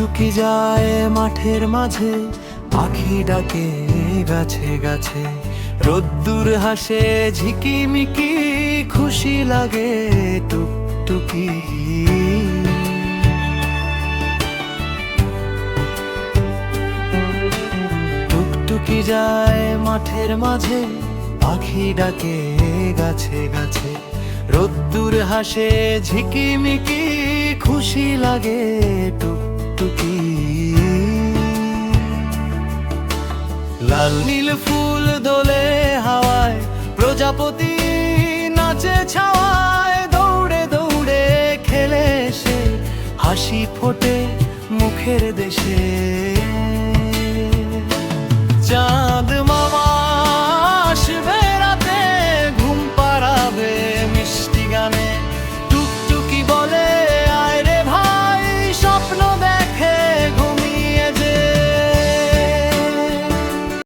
টুকটুকি যায় মাঠের মাঝে, পাখি ডাকে গাছে গাছে, রোদ্দুর হাসে ঝিকিমিকি, খুশি লাগে টুকটুকি। টুকটুকি যায় মাঠের মাঝে, পাখি ডাকে গাছে গাছে, রোদ্দুর হাসে ঝিকিমিকি, খুশি লাগে টুকটুকি। লাল নীল ফুল দোলে হাওয়ায়, প্রজাপতি নাচে ছাওয়ায়, দৌড়ে দৌড়ে খেলে সে, হাসি ফোটে মুখের দেশে।